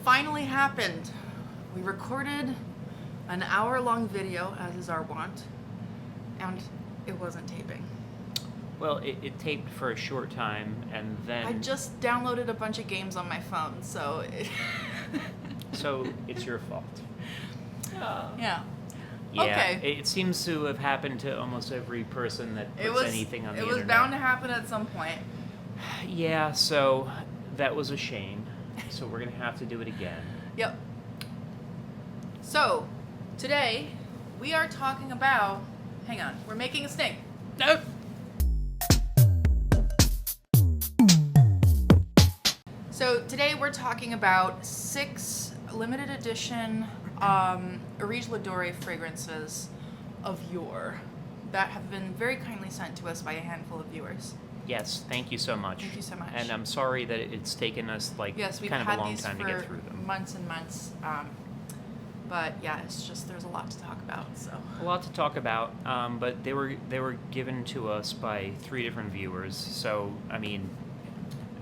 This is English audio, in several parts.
finally happened. We recorded an hour-long video, as is our wont, and it wasn't taping. Well, it taped for a short time, and then... I just downloaded a bunch of games on my phone, so... So, it's your fault. Yeah. Yeah, Okay. It seems to have happened to almost every person that puts anything on the internet. It was bound to happen at some point. Yeah, so that was a shame. So we're going to have to do it again. Yep. So, today, we are talking about... Hang on, we're making a sting. No. So, today we're talking about 6 limited edition Areej le Dore fragrances of yore that have been very kindly sent to us by a handful of viewers. Yes, thank you so much. Thank you so much. And I'm sorry that it's taken us kind of a long time to get through them. Months and months. But yeah, it's just there's a lot to talk about. So a lot to talk about, but they were given to us by 3 different viewers. So I mean,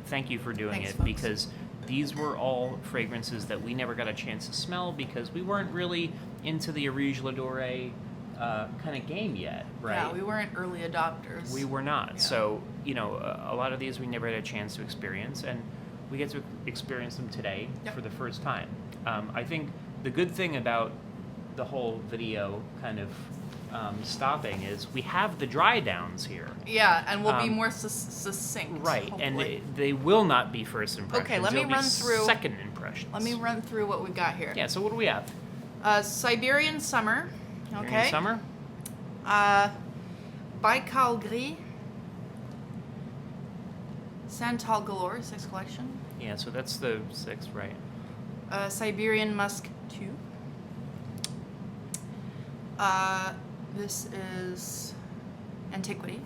thank you for doing it, folks. because these were all fragrances that we never got a chance to smell because we weren't really into the Areej le Dore kind of game yet, right? Yeah, we weren't early adopters. We were not. Yeah. So, you know, a lot of these we never had a chance to experience, and we get to experience them today for the first time. I think the good thing about the whole video kind of stopping is we have the dry downs here. Yeah, and we'll be more succinct. Right, hopefully. and they will not be first impressions. Okay, let me They'll run be through. second impressions. Let me run through what we've got here. Yeah, so what do we have? Siberian Summer. Okay. Siberian Summer? Baikal Gris. Santal Galore, 6th collection. Yeah, so that's the 6th, right? Siberian Musk II. This is Antiquity.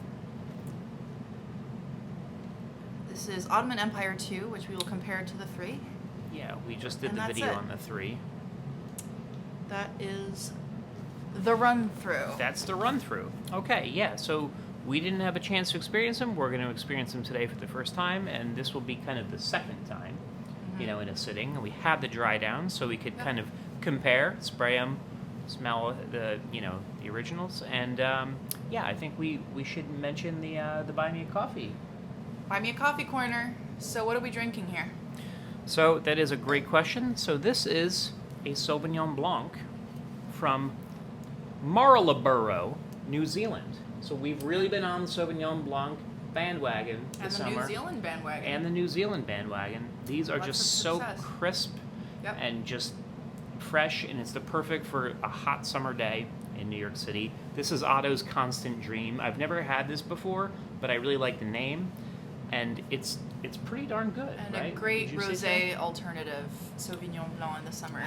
This is Ottoman Empire II, which we will compare to the 3. Yeah, we just did And the that's video it. on the 3. That is the run-through. That's the run-through. Okay, yeah, so we didn't have a chance to experience them. We're going to experience them today for the first time, and this will be kind of the second time, you know, in a sitting. And we have the dry down, so we could kind of compare, spray them, smell the, you know, the originals. And, yeah, I think we should mention the Buy Me a Coffee. Buy me a coffee corner. So what are we drinking here? So that is a great question. So this is a Sauvignon Blanc from Maryleborough, New Zealand. So we've really been on the Sauvignon Blanc bandwagon this summer. And the New Zealand bandwagon. And the New Zealand bandwagon. These are Lots just of so success. crisp and just fresh, and it's the perfect for a hot summer day in New York City. This is Otto's Constant Dream. I've never had this before, but I really like the name, and it's pretty darn good, and right? a great Would you say rosé alternative, Sauvignon Blanc in the summer.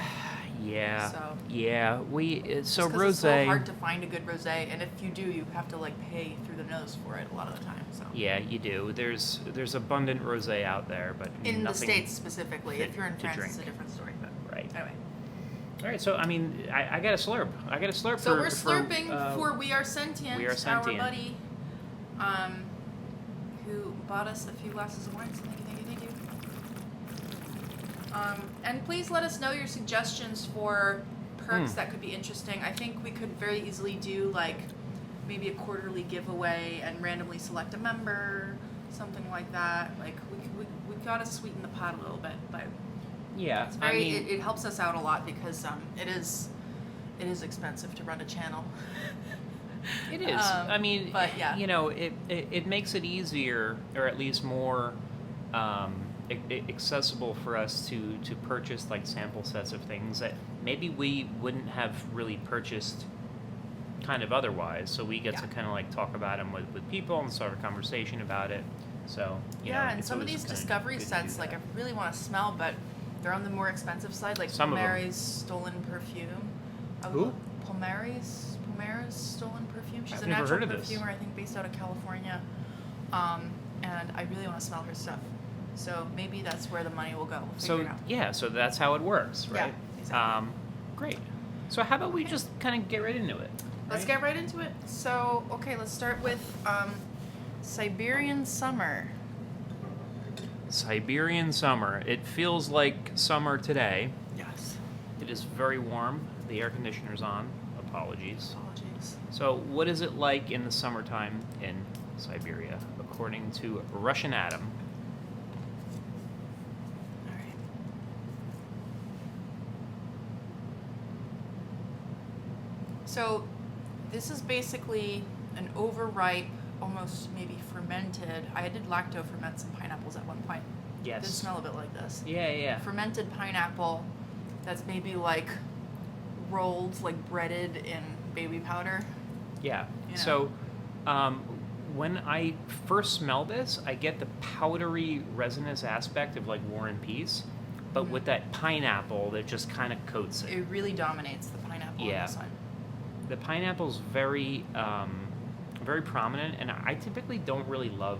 Yeah, So- yeah. So Just 'cause it's so rosé. hard to find a good rosé, and if you do, you have to like pay through the nose for it a lot of the time. So Yeah, you do. There's abundant rosé out there, but in the nothing States specifically, fit if you're in to France, drink. it's a different story. But Right. anyway, All right. So I mean, I got a slurp. so we're slurping for We Are Sentient, We Are Sentient. our buddy, who bought us a few glasses of wine. So thank you. And please let us know your suggestions for perks that could be interesting. I think we could very easily do like maybe a quarterly giveaway and randomly select a member, something like that. Like we gotta sweeten the pot a little bit, but Yeah, it's very I mean, it helps us out a lot because it is expensive to run a channel. it is. I mean, but yeah. you know, it makes it easier, or at least more accessible for us to purchase like sample sets of things that maybe we wouldn't have really purchased kind of otherwise. So we get to kind of like talk about them with people and start a conversation about it. So you know, And it's some of always these kinda discovery good to sets, do like I that. really want to smell, but they're on the more expensive side, like Some of 'em. Palmeri's Stolen Perfume. Who? Palmeri's Stolen Perfume. She's I've a never natural heard of this. perfumer, I think, based out of California. And I really want to smell her stuff. So maybe that's where the money will go. We'll figure So it out. yeah, so that's how it works, right? Yeah, exactly. Great. So how about we just kind of get right into it? Let's right? get right into it. So, okay, let's start with Siberian Summer. Siberian Summer. It feels like summer today. Yes. It is very warm. The air conditioner's on. Apologies. Apologies. So, what is it like in the summertime in Siberia, according to Russian Atom? All right. So, this is basically an overripe, almost maybe fermented. I did lacto ferment some pineapples at one point. Yes. They smell a bit like this. Yeah. Fermented pineapple that's maybe like rolled, like breaded in baby powder. Yeah. You know. So, when I first smell this, I get the powdery resinous aspect of like War and Peace, but with that pineapple that just kind of coats it. It really dominates the pineapple in this one. The pineapple's very, very prominent, and I typically don't really love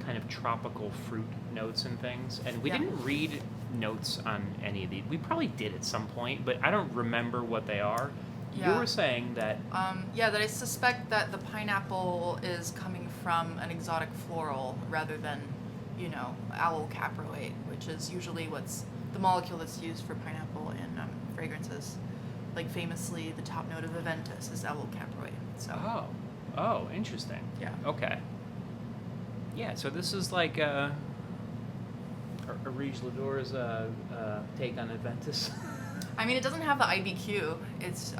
kind of tropical fruit notes and things. And we didn't read notes on any of these. We probably did at some point, but I don't remember what they are. Yeah. You were saying that... that I suspect that the pineapple is coming from an exotic floral rather than, allyl caproate, which is usually what's the molecule that's used for pineapple in fragrances. Like famously, the top note of Aventus is allyl caproate. So. Oh, interesting. Yeah. Okay. Yeah, so this is like Areej le Dore's take on Aventus. I mean, it doesn't have the IBQ. It's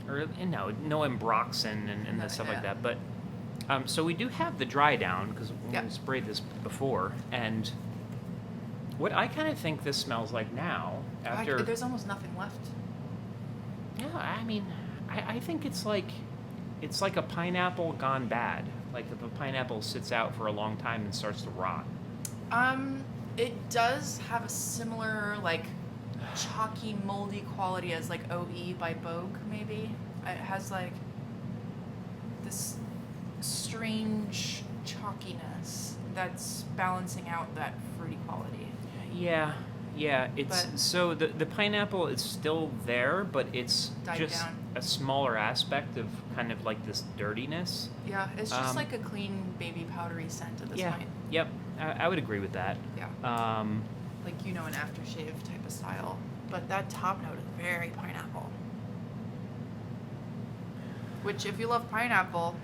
or no embroxin and No, stuff yeah. like that. But so we do have the dry down because we Yeah. sprayed this before, and what I kind of think this smells like now after. there's almost nothing left. Yeah, I mean, I think it's like a pineapple gone bad. Like if a pineapple sits out for a long time and starts to rot. It does have a similar like chalky, moldy quality as like OE by Vogue, maybe. It has like this strange chalkiness that's balancing out that fruity quality. Yeah. It's But- so the pineapple is still there, but it's Died just down. a smaller aspect of kind of like this dirtiness. Yeah, it's just Um, like a clean baby powdery scent at this Yeah. point. Yep. I would agree with that. Yeah. Like Like, an aftershave type of style. But that top note is very pineapple. Which, if you love pineapple,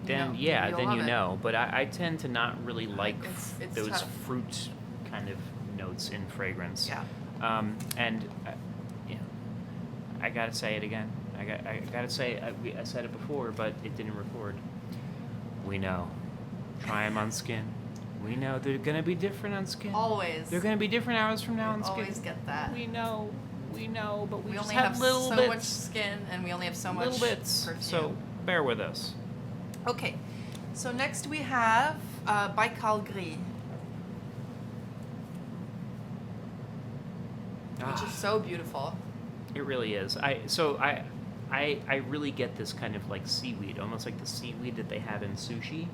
then you'll then love you it. know. But I tend to not really like It's those tough. fruit kind of notes in fragrance. Yeah. And I gotta say it again. I gotta say I said it before, but it didn't record. We know. Try them on skin. We know they're gonna be different on skin. Always. They're gonna be different hours from now on skin. Always get that. We know, but we just only have little so bits. much skin, and we only have so much little bits. perfume. So bear with us. Okay, so next we have Baikal Gris, which is so beautiful. It really is. I really get this kind of like seaweed, almost like the seaweed that they have in sushi.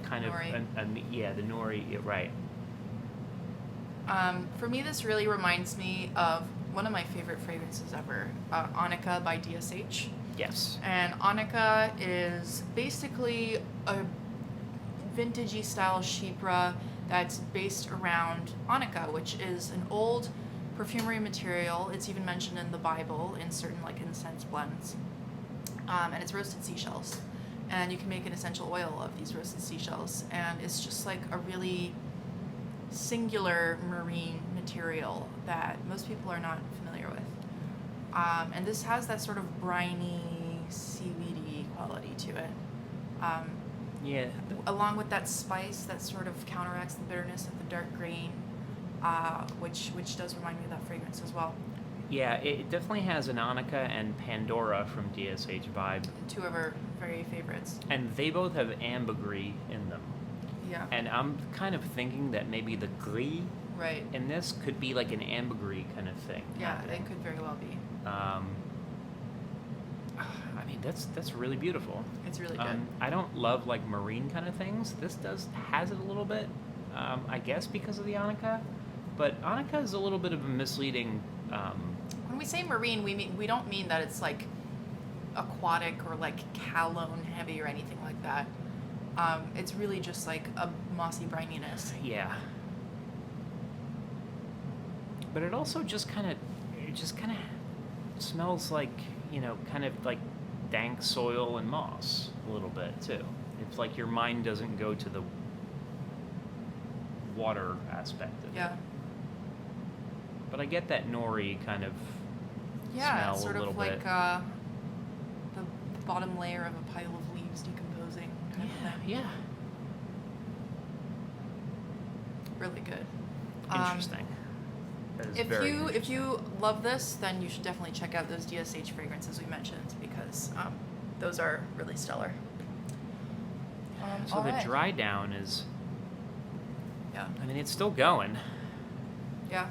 Kind of, Nori. the nori. Yeah, right. For me, this really reminds me of one of my favorite fragrances ever, Annika by DSH. Yes. And Annika is basically a vintagey style chypre that's based around Annika, which is an old perfumery material. It's even mentioned in the Bible in certain like incense blends. And it's roasted seashells. And you can make an essential oil of these roasted seashells. And it's just like a really singular marine material that most people are not familiar with. And this has that sort of briny, seaweedy quality to it. Yeah. Along with that spice that sort of counteracts the bitterness of the dark grain, which does remind me of that fragrance as well. Yeah, it definitely has an Annika and Pandora from DSH vibe. Two of our very favorites. And they both have ambergris in them. Yeah. And I'm kind of thinking that maybe the gris Right. in this could be like an ambergris kind of thing. Yeah, happening. it could very well be. I mean, that's really beautiful. It's really good. I don't love like marine kind of things. This has it a little bit, I guess because of the Annika, but Annika is a little bit of a misleading. When we say marine, we don't mean that it's like aquatic or like calone heavy or anything like that. It's really just like a mossy brininess. Yeah, But it also just kind of smells like, kind of like dank soil and moss a little bit too. It's like your mind doesn't go to the water aspect of it. But I get that nori kind of smell it's sort a little of like bit. the bottom layer of a pile of leaves decomposing kind of thing. Yeah. Really good. Interesting. That is very If interesting. you love this, then you should definitely check out those DSH fragrances we mentioned, because those are really stellar. So the dry down is, Yeah. I mean, it's still going. Yeah.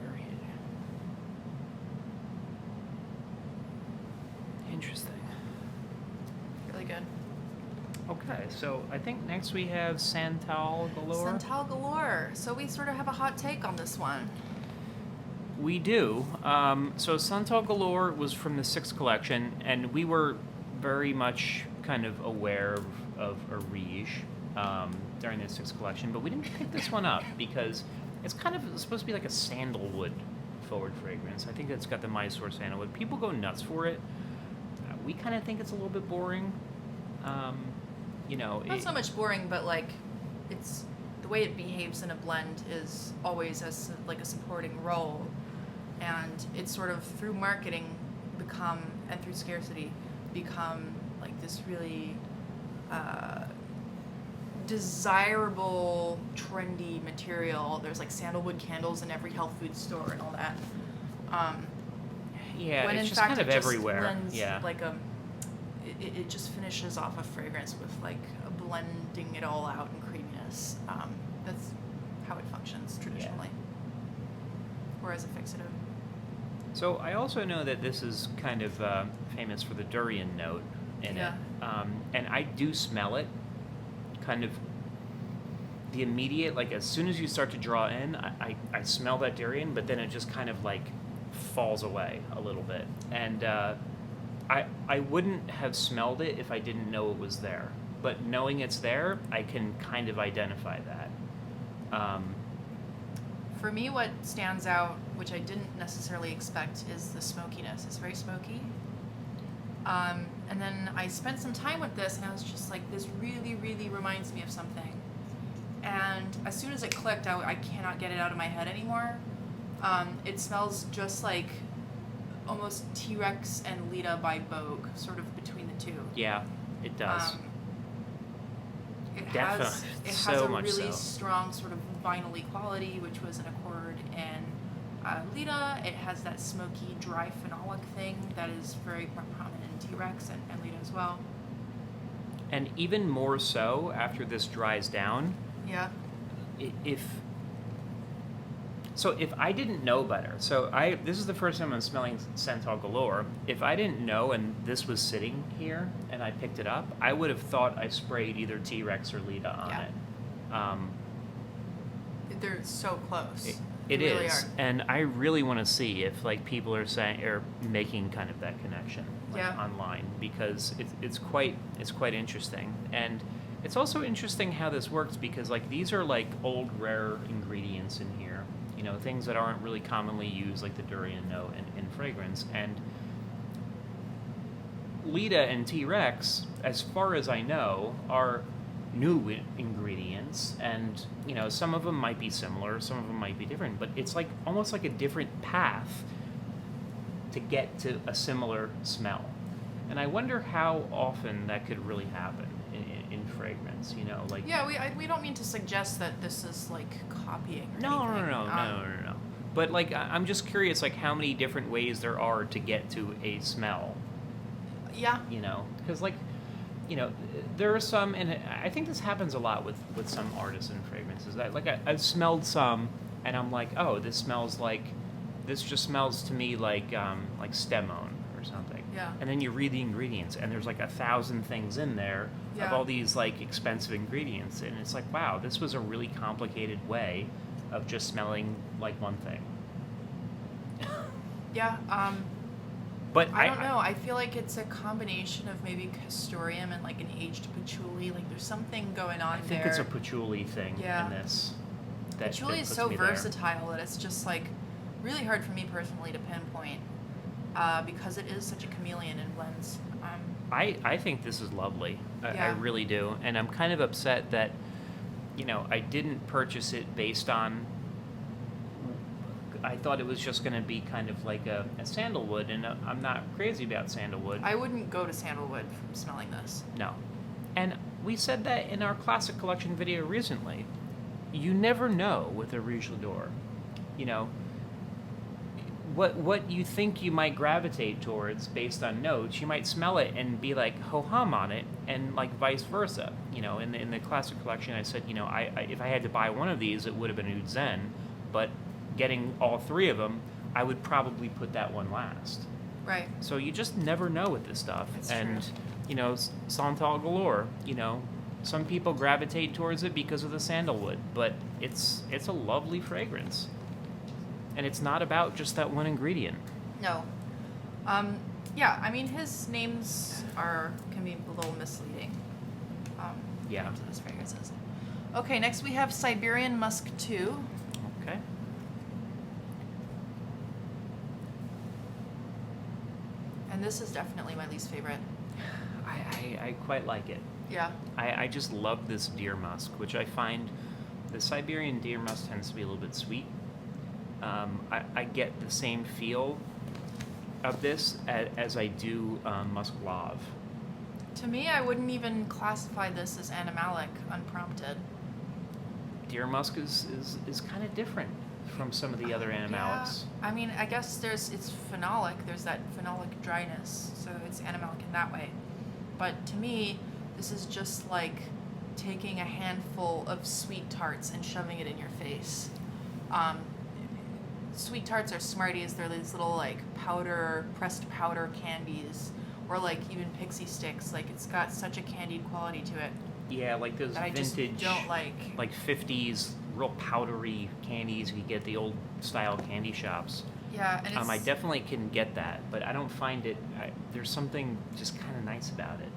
Very interesting. Really good. Okay, so I think next we have Santal Galore. Santal Galore. So we sort of have a hot take on this one. We do. So Santal Galore was from the 6th collection, and we were very much kind of aware of Areej during the 6th collection, but we didn't pick this one up because it's kind of supposed to be like a sandalwood forward fragrance. I think it's got the Mysore sandalwood. People go nuts for it. We kind of think it's a little bit boring. Not so much boring, but like it's the way it behaves in a blend is always as like a supporting role, and it's sort of through marketing and through scarcity become like this really desirable, trendy material. There's like sandalwood candles in every health food store and all that. Yeah, when it's in just fact kind of it just everywhere. blends Yeah. like it just finishes off a fragrance with like blending it all out in creaminess. That's how it functions traditionally, or as a fixative. So I also know that this is kind of famous for the durian note in it, and I do smell it. Kind of the immediate, like as soon as you start to draw in, I smell that durian, but then it just kind of like falls away a little bit, and I wouldn't have smelled it if I didn't know it was there. But knowing it's there, I can kind of identify that. For me, what stands out, which I didn't necessarily expect, is the smokiness. It's very smoky. And then I spent some time with this, and I was just like, this really, really reminds me of something. And as soon as it clicked, I cannot get it out of my head anymore. It smells just like almost T-Rex and Lita by Vogue, sort of between the two. Yeah, it does. It Definitely. has So a much really so. strong sort of vinyl-y quality, which was an accord in Lita. It has that smoky, dry phenolic thing that is very prominent in T-Rex and Lita as well. And even more so after this dries down. Yeah. If I didn't know better, this is the first time I'm smelling Santal Galore. If I didn't know and this was sitting here and I picked it up, I would have thought I sprayed either T-Rex or Lita on it. They're so close. It They really is, are. and I really want to see if like people are saying or making kind of that connection online, because it's quite interesting. And it's also interesting how this works, because like these are like old rare ingredients in here, things that aren't really commonly used, like the durian note in fragrance. And Lita and T-Rex, as far as I know, are new ingredients, and some of them might be similar, some of them might be different, but it's like almost like a different path to get to a similar smell. And I wonder how often that could really happen in fragrance, like... Yeah, we don't mean to suggest that this is, like, copying or No. anything. But, like, I'm just curious, like, how many different ways there are to get to a smell. Yeah. Because, like, there are some, and I think this happens a lot with some artisan fragrances. I've smelled some, and I'm like, oh, this just smells to me like stemone or something. Yeah. And then you read the ingredients, and there's like 1,000 things in there of all these like expensive ingredients, and it's like, wow, this was a really complicated way of just smelling like one thing. Yeah. But I don't know. I feel like it's a combination of maybe castoreum and like an aged patchouli. Like there's something going on I think there. it's a patchouli thing in this. Patchouli is so versatile that it's just like really hard for me personally to pinpoint because it is such a chameleon and blends. I think this is lovely. I Yeah. really do. And I'm kind of upset that, I didn't purchase it based on... I thought it was just going to be kind of like a sandalwood, and I'm not crazy about sandalwood. I wouldn't go to sandalwood from smelling this. No. And we said that in our classic collection video recently. You never know with Areej le Dore. What you think you might gravitate towards based on notes, you might smell it and be like ho-hum on it, and like vice versa. In the classic collection, I said, if I had to buy one of these, it would have been Oud Zen, but getting all three of them, I would probably put that one last. Right. So you just never know with this stuff. That's and true. Santal Galore, some people gravitate towards it because of the sandalwood, but it's a lovely fragrance. And it's not about just that one ingredient. No. Yeah, I mean his names can be a little misleading. Yeah. In terms of his fragrances. Okay, next we have Siberian Musk II. Okay. And this is definitely my least favorite. I quite like it. Yeah. I just love this deer musk, which I find the Siberian deer musk tends to be a little bit sweet. I get the same feel of this as I do musk lave. To me, I wouldn't even classify this as animalic unprompted. Deer musk is kind of different from some of the other animalics. Yeah. I mean, I guess it's phenolic. There's that phenolic dryness, so it's animalic in that way. But to me, this is just like taking a handful of sweet tarts and shoving it in your face. Sweet tarts are Smarties. They're these little like pressed powder candies, or like even pixie sticks. Like it's got such a candied quality to it. Yeah, like those that vintage, I just don't like 50s, real powdery candies you get at the old style candy shops. Yeah, and I definitely can get that, but I don't find it. There's something just kind of nice about it.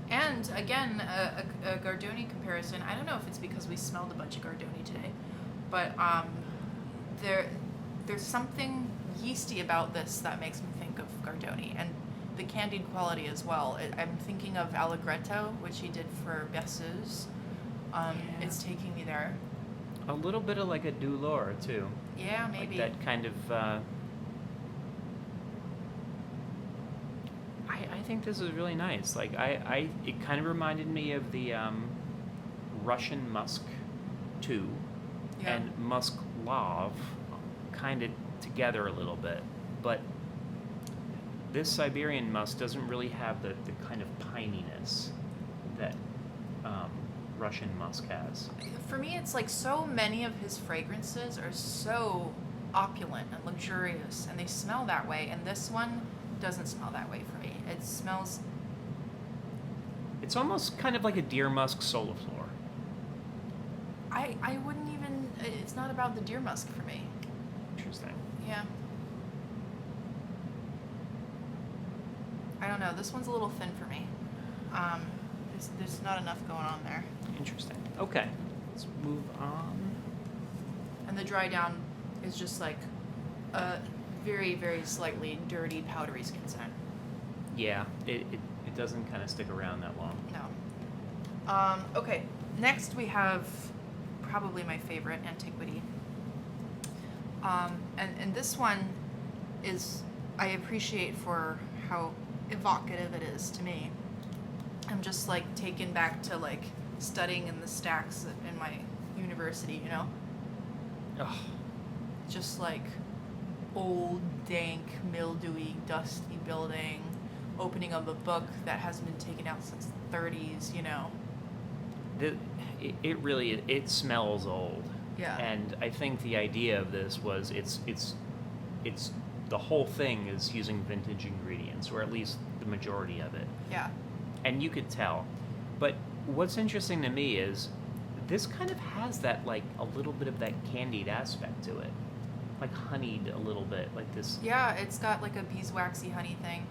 And again, a Gardoni comparison. I don't know if it's because we smelled a bunch of Gardoni today, but there's something yeasty about this that makes me think of Gardoni, and the candied quality as well. I'm thinking of Allegretto, which he did for Berceuse. It's taking me there. A little bit of like a Douleur too. Yeah, maybe. Like that kind of. I think this is really nice. Like it kind of reminded me of the Russian Musk II and Musk Lave, kind of together a little bit, but this Siberian musk doesn't really have the kind of pininess that Russian musk has. For me, it's like so many of his fragrances are so opulent and luxurious, and they smell that way, and this one doesn't smell that way for me. It smells... It's almost kind of like a deer musk soliflor. I wouldn't even... It's not about the deer musk for me. Interesting. Yeah. I don't know. This one's a little thin for me. There's not enough going on there. Interesting. Okay. Let's move on. And the dry down is just like a very, very slightly dirty, powdery skin scent. Yeah. It doesn't kind of stick around that long. No. Okay. Next we have probably my favorite, Antiquity. And this one is, I appreciate for how evocative it is to me. I'm just like taken back to like studying in the stacks in my university, you know? Ugh. Just like old, dank, mildewy, dusty building, opening up a book that hasn't been taken out since the 30s, you know? It really, it smells old. Yeah. And I think the idea of this was it's the whole thing is using vintage ingredients, or at least the majority of it. Yeah. And you could tell. But what's interesting to me is this kind of has that, like, a little bit of that candied aspect to it. like honeyed a little bit, like this. Yeah, it's got like a beeswaxy honey thing.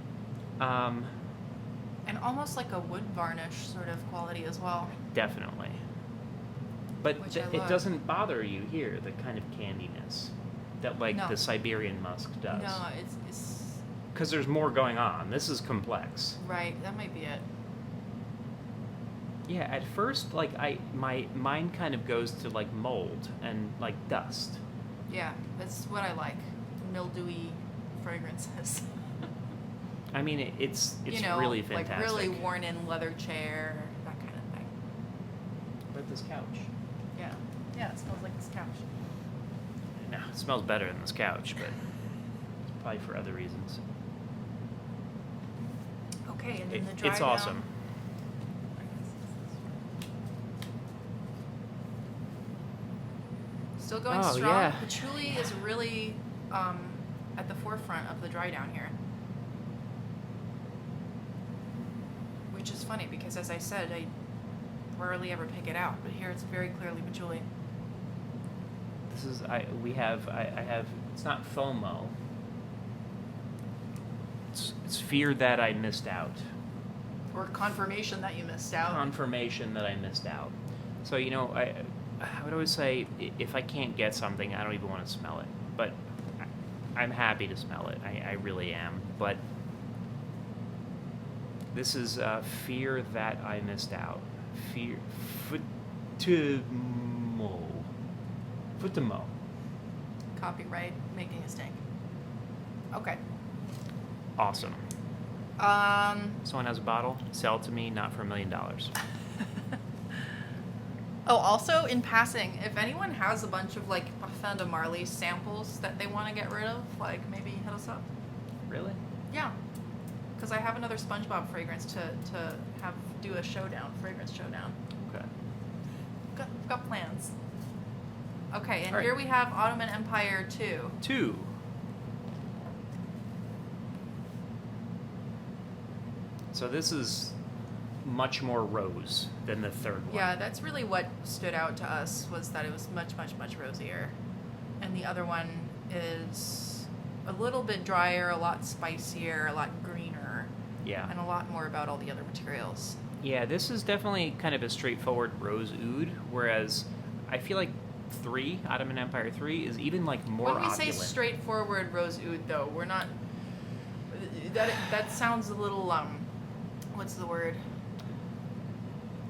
And almost like a wood varnish sort of quality as well. Definitely. But Which I it love. doesn't bother you here, the kind of candiness that like No. the Siberian musk does. No, it's Because there's more going on. This is complex. right. That might be it. Yeah, at first, like my mind kind of goes to like mold and like dust. Yeah, that's what I like. Mildewy fragrances. I mean, it's You know, really fantastic. like really worn-in leather chair, that kind of thing. But this couch. Yeah, yeah. It smells like this couch. No, it smells better than this couch, but it's probably for other reasons. Okay, and then the dry It's down. awesome. Still going Oh, strong. yeah. Patchouli is really at the forefront of the dry down here. Which is funny because, as I said, I rarely ever pick it out, but here it's very clearly patchouli. This is I have it's not FOMO. It's fear that I missed out. Or confirmation that you missed out. Confirmation that I missed out. So I would always say if I can't get something, I don't even want to smell it. But I'm happy to smell it. I really am. But this is fear that I missed out. Fear. Futamo. Copyright making a stink. Okay. Awesome. Someone has a bottle, sell it to me, not for $1 million. Oh, also in passing, if anyone has a bunch of like Parfum de Marly samples that they want to get rid of, like maybe hit us up. Really? Yeah, because I have another SpongeBob fragrance to do a showdown, fragrance showdown. Okay. Got plans. Okay, and All right. here we have Ottoman Empire II. 2. So this is much more rose than the third one. Yeah, that's really what stood out to us, was that it was much, much, much rosier. And the other one is a little bit drier, a lot spicier, a lot greener, Yeah. and a lot more about all the other materials. Yeah, this is definitely kind of a straightforward rose oud, whereas I feel like Ottoman Empire 3 is even like more When we say opulent. straightforward rose oud, though, we're not. That sounds a little what's the word?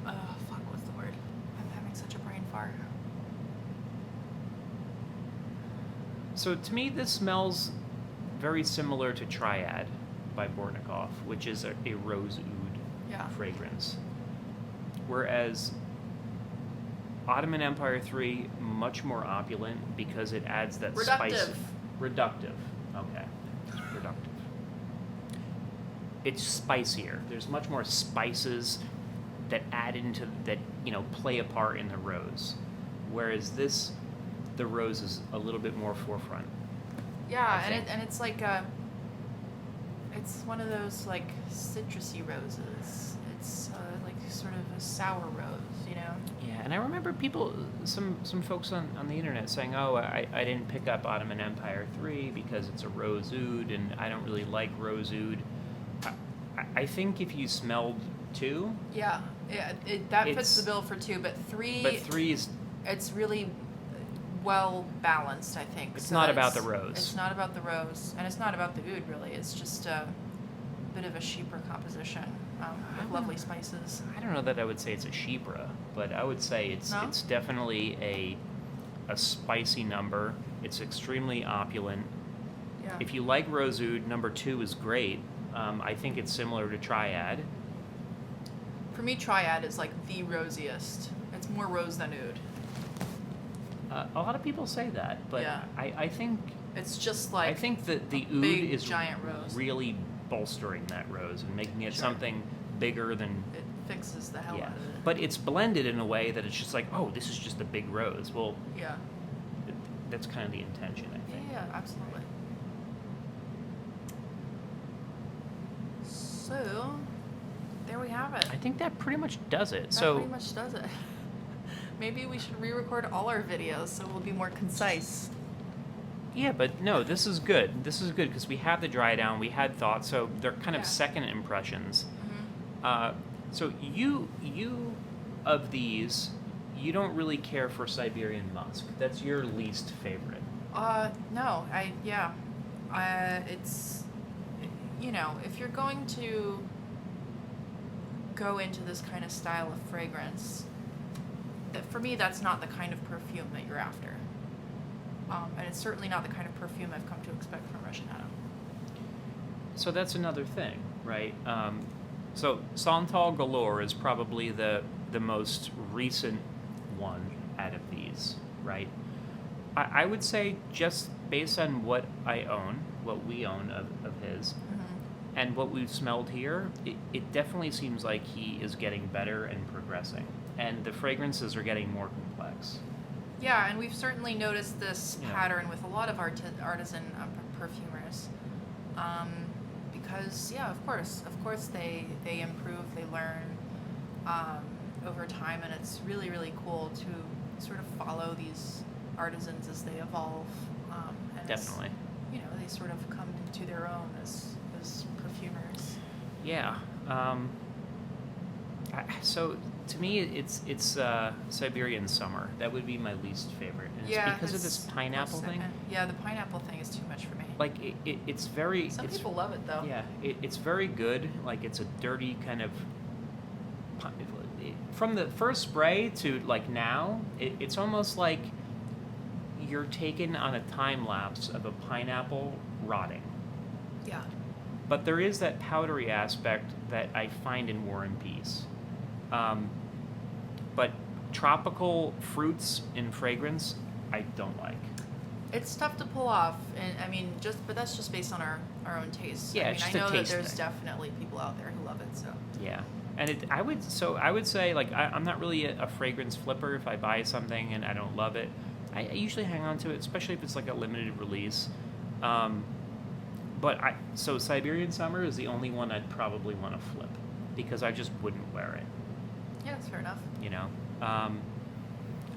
What's the word? I'm having such a brain fart. So to me, this smells very similar to Triad by Bornikov, which is a rose oud fragrance. Whereas Ottoman Empire 3, much more opulent because it adds that spice. Reductive. Okay. Reductive. It's spicier. There's much more spices that add into that, play a part in the rose. Whereas this, the rose is a little bit more forefront. Yeah, I think. and it's like it's one of those like citrusy roses. It's like sort of a sour rose, Yeah, and I remember some folks on the internet saying, oh, I didn't pick up Ottoman Empire 3 because it's a rose oud, and I don't really like rose oud. I think if you smelled 2... Yeah, that fits It's- the bill for 2, but 3... But 3 is... It's really well balanced, I think. It's so not that about the rose. It's not about the rose, and it's not about the oud, really. It's just a bit of a cheaper composition with lovely spices. I don't know that I would say it's a chypre, but I would say it's No? it's definitely a spicy number. It's extremely opulent. Yeah. If you like rose oud, number 2 is great. I think it's similar to Triad. For me, Triad is like the rosiest. It's more rose than oud. A lot of people say that, but Yeah. I think It's just like I think that the oud big, is giant rose. really bolstering that rose and making it Sure. something bigger than It fixes the hell out of it. But it's blended in a way that it's just like, oh, this is just a big rose. Well, Yeah. that's kind of the intention, I think. Yeah, absolutely. So, there we have it. I think that pretty much does it. That So pretty much does it. Maybe we should re-record all our videos so we'll be more concise. Yeah, but no, this is good. This is good because we had the dry down, we had thoughts, so they're kind of Yeah. second impressions. Mm-hmm. So you of these, you don't really care for Siberian Musk. That's your least favorite. No, it's, if you're going to go into this kind of style of fragrance, for me, that's not the kind of perfume that you're after. And it's certainly not the kind of perfume I've come to expect from Russian Adam. So that's another thing, right? So Santal Galore is probably the most recent one out of these, right? I would say just based on what we own of his, and what we've smelled here, it definitely seems like he is getting better and progressing. And the fragrances are getting more complex. Yeah, and we've certainly noticed this Yeah. pattern with a lot of artisan perfumers. Because, of course they improve, they learn over time, and it's really, really cool to sort of follow these artisans as they evolve. And Definitely. As, they sort of come into their own as perfumers. Yeah. So to me, it's Siberian Summer. That would be my least favorite, and it's because of this that's pineapple close thing. second. Yeah, the pineapple thing is too much for me. Like it's very. Some it's, people love it though. Yeah, it's very good. Like it's a dirty kind of. From the first spray to like now, it's almost like you're taken on a time lapse of a pineapple rotting. Yeah. But there is that powdery aspect that I find in War and Peace. But tropical fruits in fragrance, I don't like. It's tough to pull off, and I mean, but that's just based on our own tastes. Yeah, I mean, it's I just a know that taste there's thing. definitely people out there who love it. So Yeah, and I would say like I'm not really a fragrance flipper. If I buy something and I don't love it, I usually hang on to it, especially if it's like a limited release. So Siberian Summer is the only one I'd probably want to flip because I just wouldn't wear it. yeah, that's fair enough.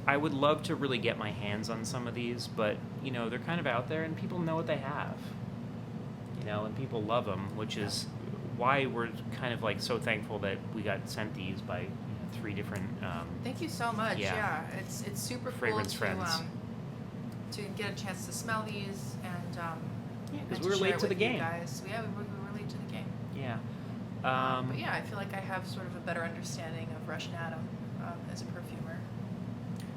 I would love to really get my hands on some of these, but they're kind of out there and people know what they have. And people love them, which is why we're kind of like so thankful that we got sent these by 3 different. Thank you so much. Yeah. Yeah, it's super Fragrance cool friends. to get a chance to smell these and because and we were share late it to the with you game. guys. Yeah, we were late to the game. Yeah. But yeah, I feel like I have sort of a better understanding of Russian Adam as a perfumer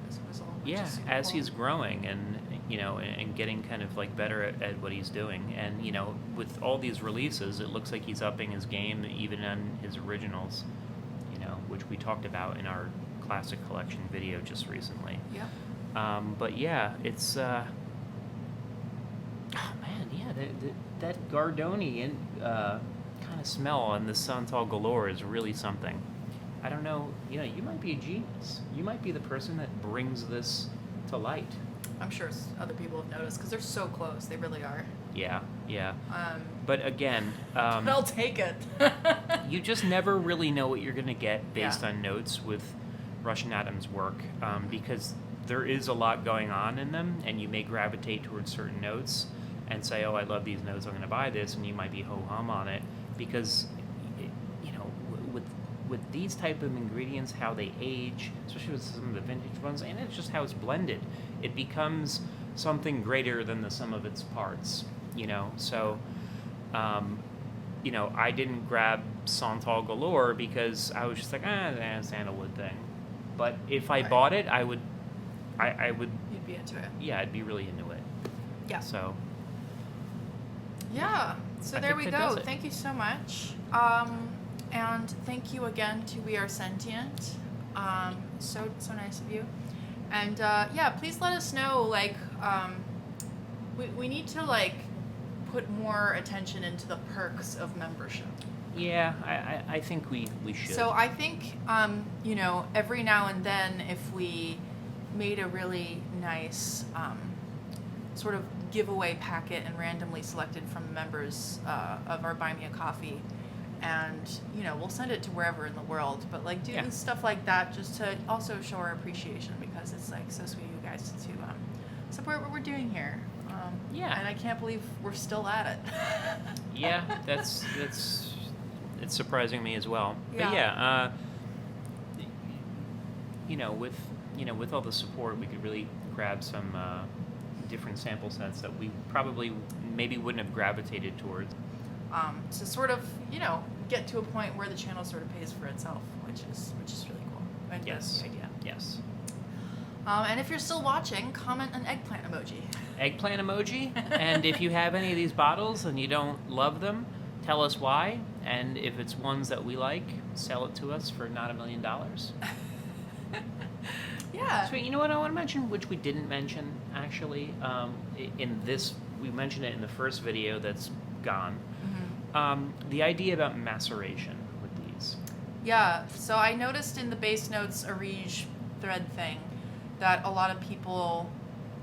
as a result. Which Yeah, is super as cool. he's growing and and getting kind of like better at what he's doing, and with all these releases, it looks like he's upping his game even on his originals, which we talked about in our classic collection video just recently. Yeah. But yeah, it's oh man, yeah, that Gardoni kind of smell on the Santal Galore is really something. I don't know, you might be a genius. You might be the person that brings this to light. I'm sure other people have noticed because they're so close. They really are. Yeah. But again, But I'll take it. you just never really know what you're going to get based Yeah. on notes with Russian Adam's work, because there is a lot going on in them, and you may gravitate towards certain notes and say, oh, I love these notes, I'm going to buy this, and you might be ho-hum on it, because, with these type of ingredients, how they age, especially with some of the vintage ones, and it's just how it's blended, it becomes something greater than the sum of its parts, so I didn't grab Santal Galore because I was just like, sandalwood thing. But if I Right. bought it, I would, You'd be into it. yeah, I'd be really into it. Yeah. So, Yeah. So I there think we that does go. it. Thank you so much. And thank you again to We Are Sentient. So nice of you. And please let us know. We need to put more attention into the perks of membership. yeah, I think we should. So I think every now and then, if we made a really nice sort of giveaway packet and randomly selected from the members of our Buy Me a Coffee, and we'll send it to wherever in the world, but do Yeah. stuff like that just to also show our appreciation, because it's so sweet of you guys to support what we're doing here. Yeah. And I can't believe we're still at it. Yeah, that's it's surprising me as well. Yeah. But yeah, with all the support, we could really grab some different sample sets that we probably maybe wouldn't have gravitated towards. To sort of, get to a point where the channel sort of pays for itself, which is really cool. I think that's the idea. Yes. And if you're still watching, comment an eggplant emoji. Eggplant emoji. And if you have any of these bottles and you don't love them, tell us why. And if it's ones that we like, sell it to us for not $1 million. Yeah. So you know what I want to mention, which we didn't mention actually. In this, we mentioned it in the first video that's gone. Mm-hmm. The idea about maceration with these. Yeah. So I noticed in the base notes Areej thread thing that a lot of people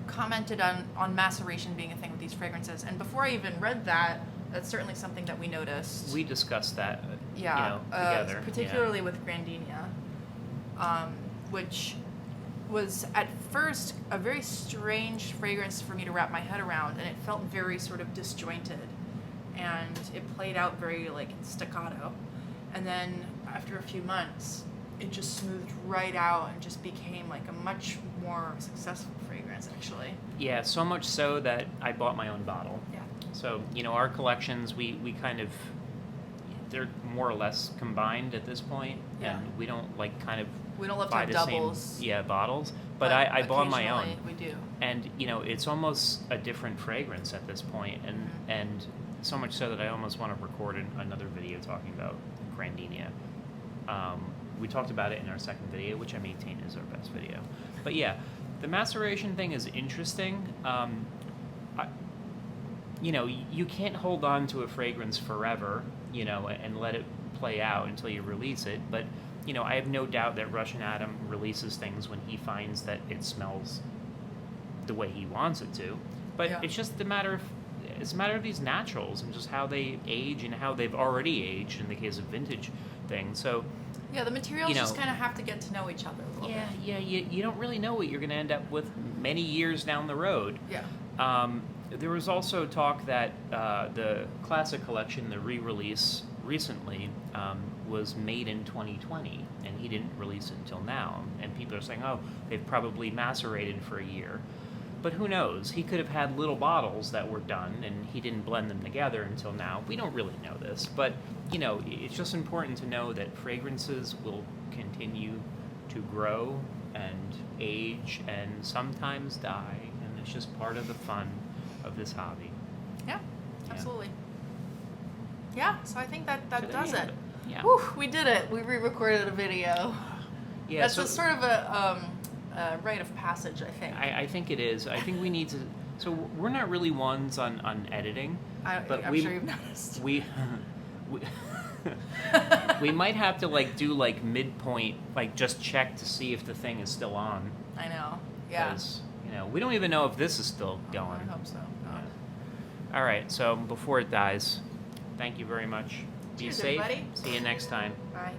commented on maceration being a thing with these fragrances. And before I even read that, that's certainly something that we noticed. We discussed that, together. Particularly with Grandinia, which was at first a very strange fragrance for me to wrap my head around, and it felt very sort of disjointed, and it played out very like staccato. And then after a few months, it just smoothed right out and just became like a much more successful fragrance, actually. Yeah, so much so that I bought my own bottle. Yeah. So, our collections, we kind of, they're more or less combined at this point. Yeah. And we don't We don't love to buy have the doubles. same bottles. But I bought my own. We do. And, it's almost a different fragrance at this point. And so much so that I almost want to record another video talking about Grandinia. We talked about it in our second video, which I maintain is our best video. But yeah, the maceration thing is interesting. You can't hold on to a fragrance forever, and let it play out until you release it. But, I have no doubt that Russian Adam releases things when he finds that it smells the way he wants it to. But it's just a matter of these naturals and just how they age and how they've already aged in the case of vintage things. So, yeah, the materials just kind of have to get to know each other a little bit. Yeah, you don't really know what you're going to end up with many years down the road. Yeah. There was also talk that the Classic Collection, the re-release recently, was made in 2020, and he didn't release it until now. And people are saying, oh, they've probably macerated for a year. But who knows? He could have had little bottles that were done, and he didn't blend them together until now. We don't really know this, but, it's just important to know that fragrances will continue to grow and age and sometimes die, and it's just part of the fun of this hobby. Yeah, absolutely. Yeah, so I think that So there does you have it. Yeah. Whew, we did it. We re-recorded a video. Yeah, That's so a sort of a rite of passage, I think. I think it is. I think we need to. So we're not really ones on editing, but I'm sure you've noticed. we might have to do midpoint, just check to see if the thing is still on. I know. Yeah. 'Cause, we don't even know if this is still going. I hope so. God. Yeah. All right. So before it dies, thank you very much. Be Cheers, safe. everybody. See you next time. Bye.